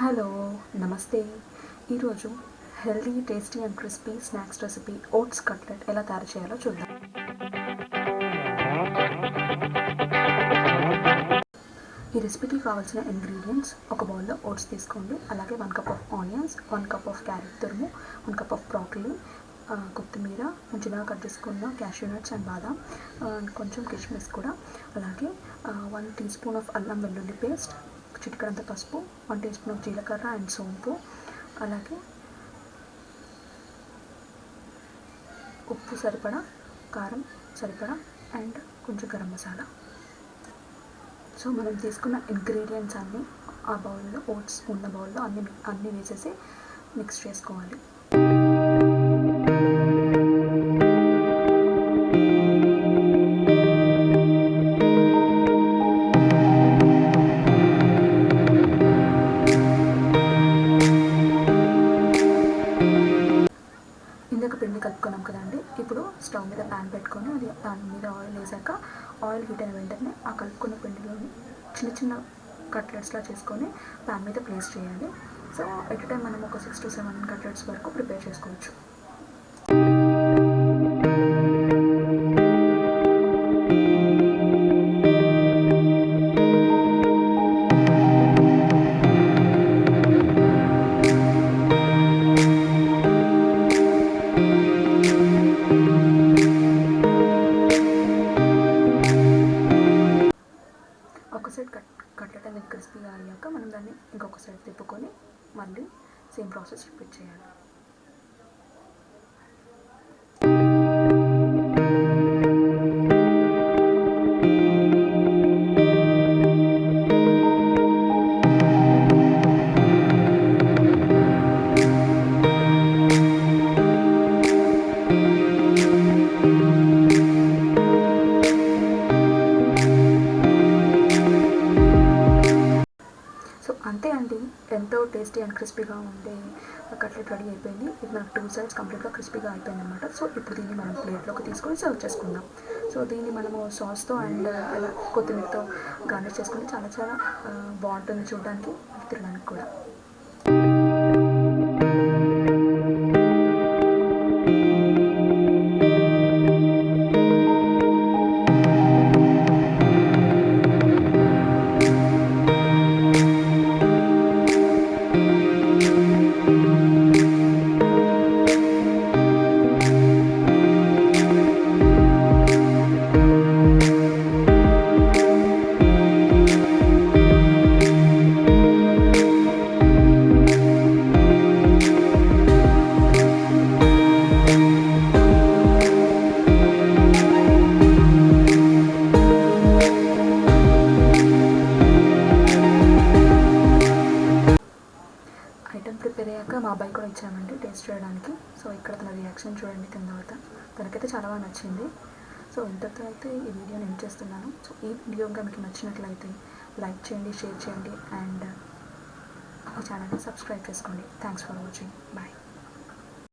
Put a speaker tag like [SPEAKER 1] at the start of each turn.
[SPEAKER 1] Hello నమస్తే. ఈరోజు healthy tasty and crispy snacks recipe oats cutlet ఎలా తయారు చేయాలో చూద్దాం. ఈ రెసిపీకి కావాల్సిన ఇంగ్రీడియంట్స్: ఒక బౌల్లో ఓట్స్ తీసుకోండి, అలాగే 1 cup of onions, 1 cup of carrot తురుము, 1 కప్ ఆఫ్ బ్రాకలీ, కొత్తిమీర, చిన్నగా కట్ చేసుకున్న క్యాష్యూ నట్స్ అండ్ బాదాం, కొంచెం కిస్మిస్ కూడా, అలాగే 1 టీ స్పూన్ ఆఫ్ అల్లం వెల్లుల్లి పేస్ట్, చిటికెడంత పసుపు, 1 టీ స్పూన్ ఆఫ్ జీలకర్ర అండ్ సోంపు, అలాగే ఉప్పు సరిపడా, కారం సరిపడా అండ్ కొంచెం గరం మసాలా. సో మనం తీసుకున్న ఇంగ్రీడియంట్స్ అన్నీ ఆ బౌల్లో, ఓట్స్ ఉన్న బౌల్లో అన్నీ వేసేసి మిక్స్ చేసుకోవాలి. ఇందాక పిండి కలుపుకున్నాం కదండి. ఇప్పుడు స్టవ్ మీద ప్యాన్ పెట్టుకొని దాని మీద ఆయిల్ వేసాక, ఆయిల్ హీట్ అయిన వెంటనే ఆ కలుపుకున్న పిండిలోని చిన్న చిన్న కట్లెట్స్లా చేసుకొని ప్యాన్ మీద ప్లేస్ చేయాలి. సో ఎట్ టైం మనం ఒక 6 to 7 కట్లెట్స్ వరకు ప్రిపేర్ చేసుకోవచ్చు. ఒక సైడ్ కట్లెట్ అనేది క్రిస్పీగా అయ్యాక మనం దాన్ని ఇంకొక సైడ్ తిప్పుకొని మళ్ళీ సేమ్ ప్రాసెస్ రిపీట్ చేయాలి. సో అంతే అండి, ఎంతో టేస్టీ అండ్ క్రిస్పీగా ఉండే కట్లెట్ రెడీ అయిపోయింది. ఇది మనకు 2 సైడ్స్ కంప్లీట్గా క్రిస్పీగా అయిపోయింది అనమాట. సో ఇప్పుడు దీన్ని మనం ప్లేట్లోకి తీసుకొని సర్వ్ చేసుకుందాం. సో దీన్ని మనము సాస్తో అండ్ అలా కొత్తిమీరతో గార్నిష్ చేసుకుంటే చాలా చాలా బాగుంటుంది చూడడానికి, తినడానికి కూడా. ఐటమ్ ప్రిపేర్ అయ్యాక మా అబ్బాయి కూడా ఇచ్చామండి టేస్ట్ చేయడానికి. సో ఇక్కడ తన రియాక్షన్ చూడండి తిన్న తర్వాత. తనకైతే చాలా బాగా నచ్చింది. సో ఇంతతో అయితే ఈ వీడియోని ఎండ్ చేస్తున్నాను. సో ఈ వీడియో ఇంకా మీకు నచ్చినట్లయితే లైక్ చేయండి, షేర్ చేయండి అండ్ ఈ ఛానల్ని సబ్స్క్రైబ్ చేసుకోండి. Thanks for watching. బాయ్.